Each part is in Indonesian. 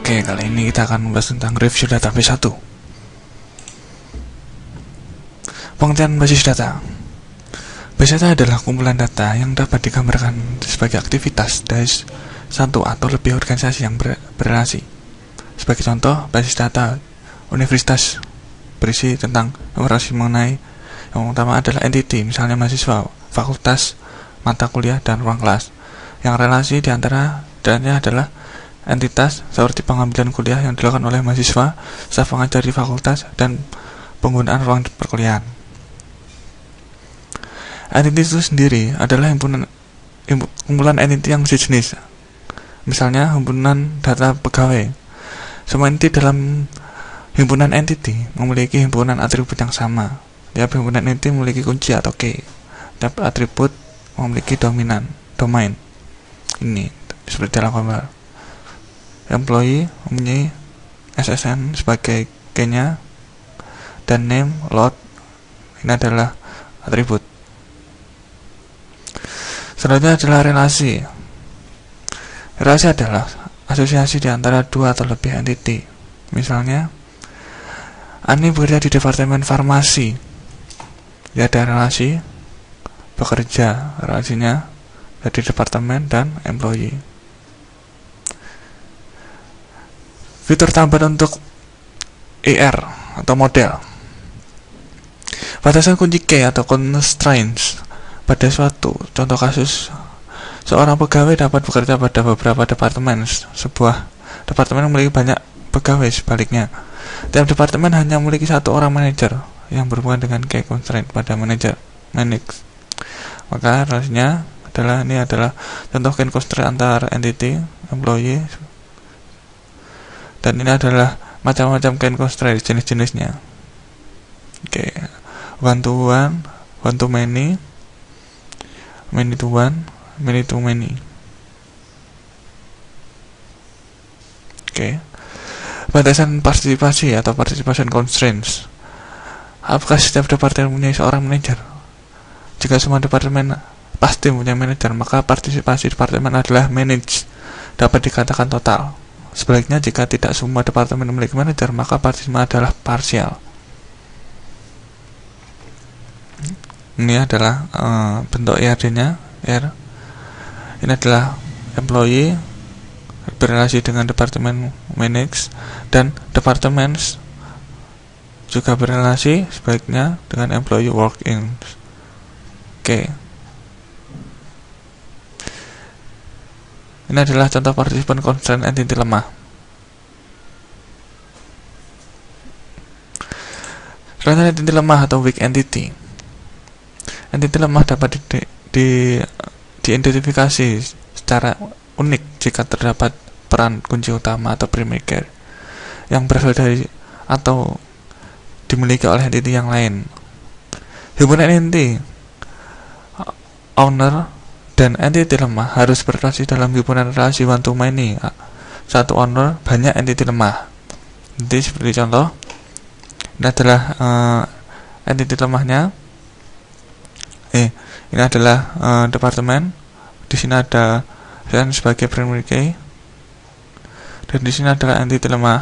Oke, kali ini kita akan membahas tentang review database 1. Pengertian basis data. Basis data adalah kumpulan data yang dapat digambarkan sebagai aktivitas dari satu atau lebih organisasi yang berrelasi. Sebagai contoh, basis data universitas berisi tentang informasi mengenai yang utama adalah entity, misalnya mahasiswa, fakultas, mata kuliah, dan ruang kelas. Yang relasi diantaranya adalah entitas seperti pengambilan kuliah yang dilakukan oleh mahasiswa, staf pengajar di fakultas, dan penggunaan ruang perkuliahan. Entity itu sendiri adalah kumpulan entity yang sejenis. Misalnya himpunan data pegawai. Semua entity dalam himpunan entity memiliki himpunan atribut yang sama. Tiap himpunan entity memiliki kunci atau key. Tiap atribut memiliki domain. Ini seperti dalam gambar. Employee mempunyai SSN sebagai key-nya, dan name, load ini adalah atribut. Selanjutnya adalah relasi. Relasi adalah asosiasi di antara dua atau lebih entity. Misalnya, Ani bekerja di departemen farmasi. Dia ada relasi bekerja, relasinya dari departemen dan employee. Fitur tambahan untuk ER atau model. Batasan kunci key atau constraints pada suatu contoh kasus, seorang pegawai dapat bekerja pada beberapa departemen. Sebuah departemen memiliki banyak pegawai, sebaliknya tiap departemen hanya memiliki satu orang manajer yang berhubungan dengan key constraint pada manajer manage. Maka relasinya adalah contoh key constraint antar entity, employee, dan ini adalah macam-macam key constraint jenis-jenisnya. Oke, one to one, one to many, many to one, many to many. Oke, batasan partisipasi atau participation constraints. Apakah setiap departemen mempunyai seorang manajer? Jika semua departemen pasti mempunyai manajer, maka partisipasi departemen adalah manage, dapat dikatakan total. Sebaliknya, jika tidak semua departemen memiliki manajer, maka partisipasi adalah parsial. Ini adalah bentuk ERD-nya. Ini adalah employee berrelasi dengan departemen manage, dan departemen juga berrelasi sebaliknya dengan employee work in. Oke. Ini adalah contoh participant constraint entity lemah. Selanjutnya entity lemah atau weak entity. Entity lemah dapat diidentifikasi secara unik jika terdapat peran kunci utama atau primary key yang berasal dari atau dimiliki oleh entity yang lain. Himpunan entity, owner, dan entity lemah harus berrelasi dalam himpunan relasi one to many. Satu owner, banyak entity lemah. Jadi seperti contoh, ini adalah entity lemahnya. Ini adalah departemen. Di sini ada sebagai primary key, dan di sini adalah entity lemah.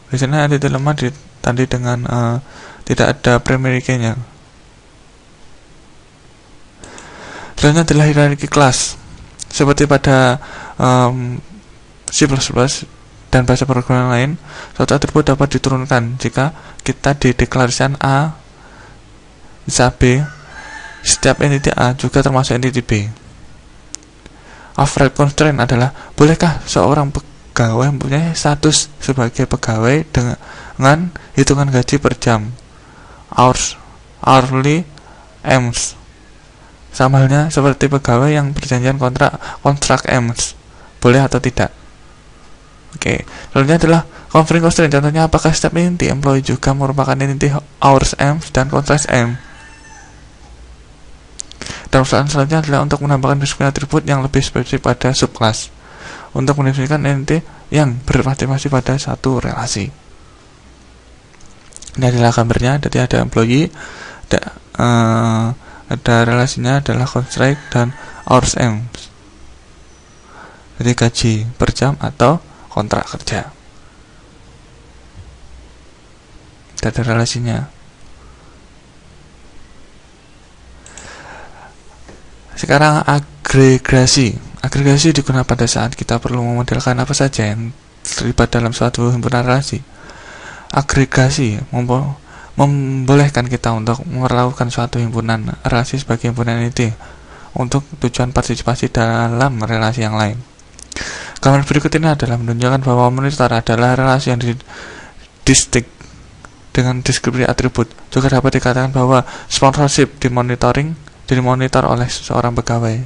Di sini entity lemah ditandai dengan tidak ada primary key-nya. Selanjutnya adalah hierarki kelas. Seperti pada C++ dan bahasa programan lain, suatu atribut dapat diturunkan jika kita dideklarasikan A bisa B. Setiap entity A juga termasuk entity B. Override constraint adalah, bolehkah seorang pegawai mempunyai status sebagai pegawai dengan hitungan gaji per jam, hourly, EMS. Sama halnya seperti pegawai yang berjanjian kontrak EMS, boleh atau tidak. Oke, selanjutnya adalah confirming constraint. Contohnya, apakah setiap entity employee juga merupakan entity hours EMS dan kontrak EMS. Dan persoalan selanjutnya adalah untuk menambahkan deskripsi atribut yang lebih spesifik pada subclass untuk mendefinisikan entity yang berpartisipasi pada satu relasi. Ini adalah gambarnya. Jadi ada employee, ada relasinya adalah constraint dan hours EMS. Jadi gaji per jam atau kontrak kerja. Tidak ada relasinya. Sekarang agregasi. Agregasi digunakan pada saat kita perlu memodelkan apa saja yang terlibat dalam suatu himpunan relasi. Agregasi membolehkan kita untuk melakukan suatu himpunan relasi sebagai himpunan inti untuk tujuan partisipasi dalam relasi yang lain. Gambar berikut ini adalah menunjukkan bahwa monitor adalah relasi yang distinct dengan deskripsi atribut. Juga dapat dikatakan bahwa sponsorship dimonitor oleh seseorang pegawai.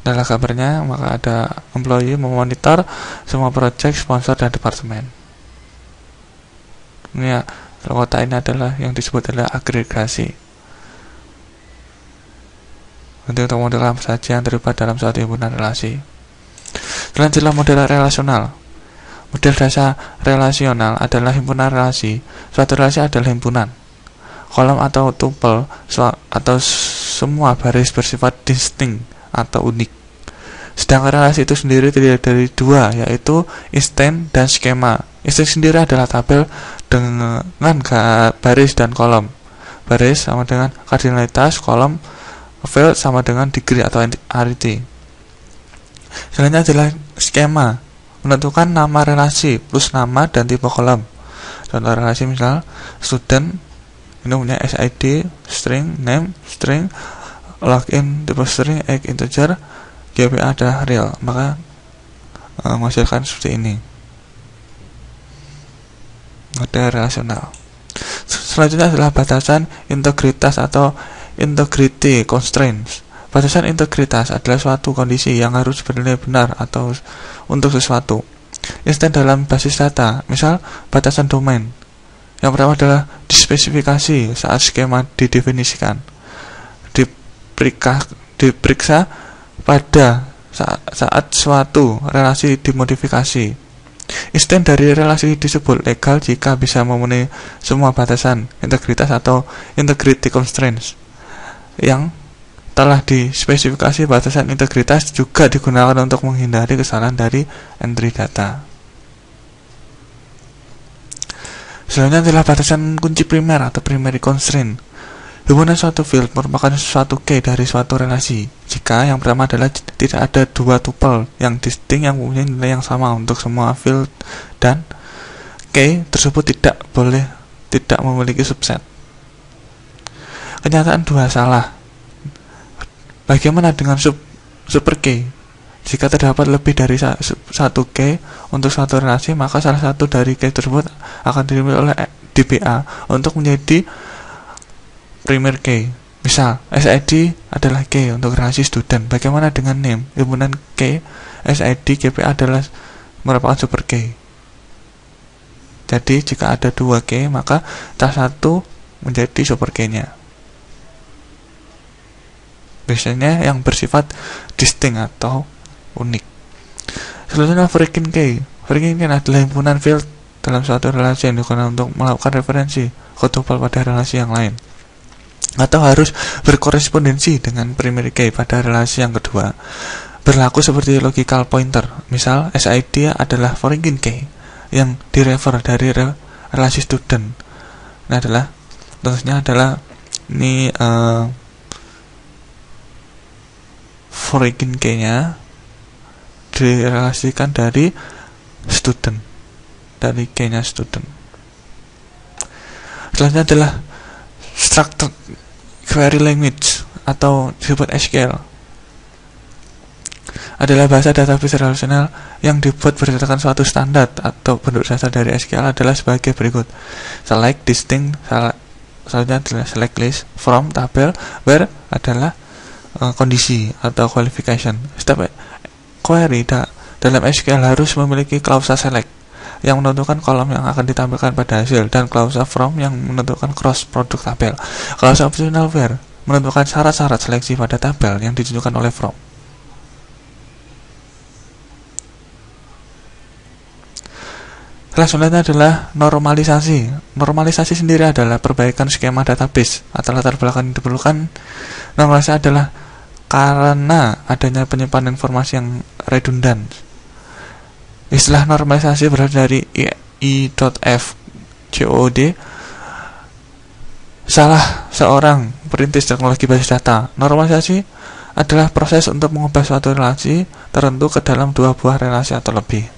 Dalam gambarnya, maka ada employee memonitor semua proyek, sponsor, dan departemen. Ini ya, kotak ini adalah yang disebut adalah agregasi. Untuk model apa saja yang terlibat dalam suatu himpunan relasi. Selanjutnya model relasional. Model dasar relasional adalah himpunan relasi. Suatu relasi adalah himpunan kolom atau tuple atau semua baris bersifat distinct atau unik. Sedangkan relasi itu sendiri terdiri dari dua, yaitu instance dan skema. Instance sendiri adalah tabel dengan baris dan kolom. Baris sama dengan kardinalitas, kolom field sama dengan degree atau arity. Selanjutnya adalah skema, menentukan nama relasi plus nama dan tipe kolom. Contoh relasi misal student ini punya SID, string, name, string, login, tipe string, egg, integer, GPA adalah real, maka menghasilkan seperti ini. Model relasional. Selanjutnya adalah batasan integritas atau integrity constraints. Batasan integritas adalah suatu kondisi yang harus bernilai benar atau untuk sesuatu. Instan dalam basis data, misal batasan domain. Yang pertama adalah dispesifikasi saat skema didefinisikan, diperiksa pada saat suatu relasi dimodifikasi. Instan dari relasi disebut legal jika bisa memenuhi semua batasan integritas atau integrity constraints. Yang telah dispesifikasi batasan integritas juga digunakan untuk menghindari kesalahan dari entry data. Selanjutnya adalah batasan kunci primer atau primary constraint. Hubungan suatu field merupakan suatu key dari suatu relasi jika yang pertama adalah tidak ada dua tuple yang distinct yang mempunyai nilai yang sama untuk semua field dan key tersebut tidak memiliki subset. Kenyataan dua salah. Bagaimana dengan super key? Jika terdapat lebih dari satu key untuk suatu relasi, maka salah satu dari key tersebut akan dimiliki oleh DBA untuk menjadi primary key. Misal, SID adalah key untuk relasi student. Bagaimana dengan name? Himpunan key SID GPA adalah merupakan super key. Jadi, jika ada dua key, maka salah satu menjadi super key-nya. Biasanya yang bersifat distinct atau unik. Selanjutnya freaking key. Freaking key adalah himpunan field dalam suatu relasi yang digunakan untuk melakukan referensi ke tuple pada relasi yang lain, atau harus berkorespondensi dengan primary key pada relasi yang kedua. Berlaku seperti logical pointer. Misal, SID adalah foreign key yang direfer dari relasi student. Ini adalah contohnya adalah ini foreign key-nya direlasikan dari student, dari key-nya student. Selanjutnya adalah structured query language atau disebut SQL. Adalah bahasa database relasional yang dibuat berdasarkan suatu standar atau bentuk dasar dari SQL adalah sebagai berikut: select, distinct, selanjutnya adalah select list, from, tabel, where adalah kondisi atau qualification. Setiap query dalam SQL harus memiliki klausa select yang menentukan kolom yang akan ditampilkan pada hasil, dan klausa from yang menentukan cross produk tabel. Klausa optional where menentukan syarat-syarat seleksi pada tabel yang ditunjukkan oleh from. Selanjutnya adalah normalisasi. Normalisasi sendiri adalah perbaikan skema database atau latar belakang yang diperlukan. Normalisasi adalah karena adanya penyimpanan informasi yang redundan. Istilah normalisasi berasal dari I.F. COD, salah seorang perintis teknologi basis data. Normalisasi adalah proses untuk mengubah suatu relasi tertentu ke dalam dua buah relasi atau lebih.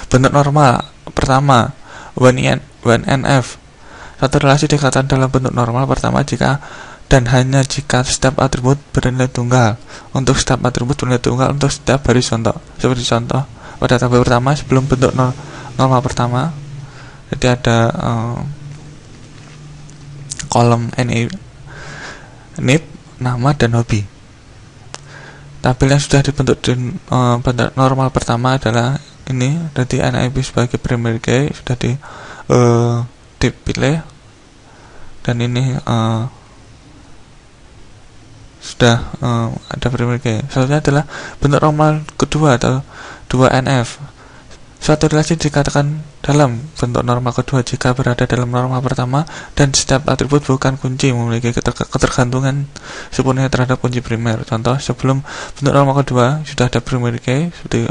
Bentuk normal pertama, 1NF. Satu relasi dikatakan dalam bentuk normal pertama jika dan hanya jika setiap atribut bernilai tunggal. Untuk setiap atribut bernilai tunggal untuk setiap baris contoh. Seperti contoh pada tabel pertama sebelum bentuk normal pertama, jadi ada kolom NIP, nama dan hobi. Tabel yang sudah dibentuk di bentuk normal pertama adalah ini, jadi NIP sebagai primary key sudah dipilih, dan ini sudah ada primary key. Selanjutnya adalah bentuk normal kedua atau 2NF. Suatu relasi dikatakan dalam bentuk normal kedua jika berada dalam normal pertama dan setiap atribut bukan kunci memiliki ketergantungan sepenuhnya terhadap kunci primer. Contoh, sebelum bentuk normal kedua sudah ada primary key, seperti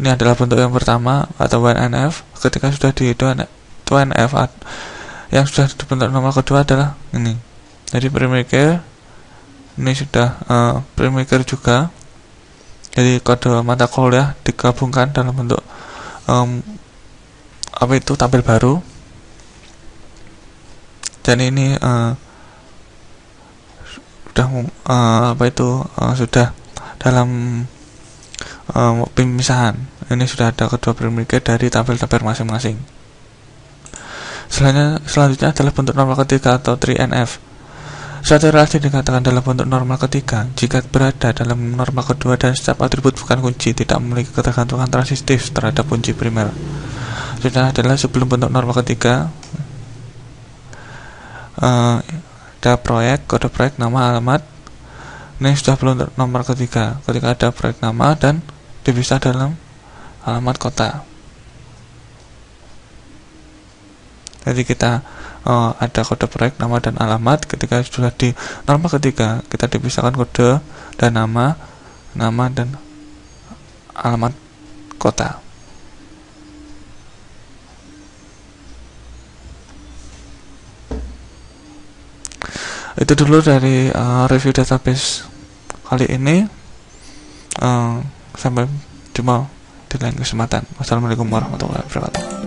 ini adalah bentuk yang pertama atau 1NF. Ketika sudah di 2NF, yang sudah di bentuk normal kedua adalah ini. Jadi primary key ini sudah primary key juga. Jadi kode mata kuliah digabungkan dalam bentuk tabel baru. Dan ini sudah dalam pemisahan. Ini sudah ada kedua primary key dari tabel-tabel masing-masing. Selanjutnya adalah bentuk normal ketiga atau 3NF. Suatu relasi dikatakan dalam bentuk normal ketiga jika berada dalam normal kedua dan setiap atribut bukan kunci, tidak memiliki ketergantungan transitif terhadap kunci primer. Sudah adalah sebelum bentuk normal ketiga, ada proyek, kode proyek, nama, alamat. Ini sudah belum nomor ketiga, ketika ada proyek nama dan dipisah dalam alamat kota. Jadi kita ada kode proyek, nama dan alamat. Ketika sudah di normal ketiga, kita dipisahkan kode dan nama dan alamat kota. Itu dulu dari review database kali ini. Sampai jumpa di lain kesempatan. Wassalamualaikum warahmatullahi wabarakatuh.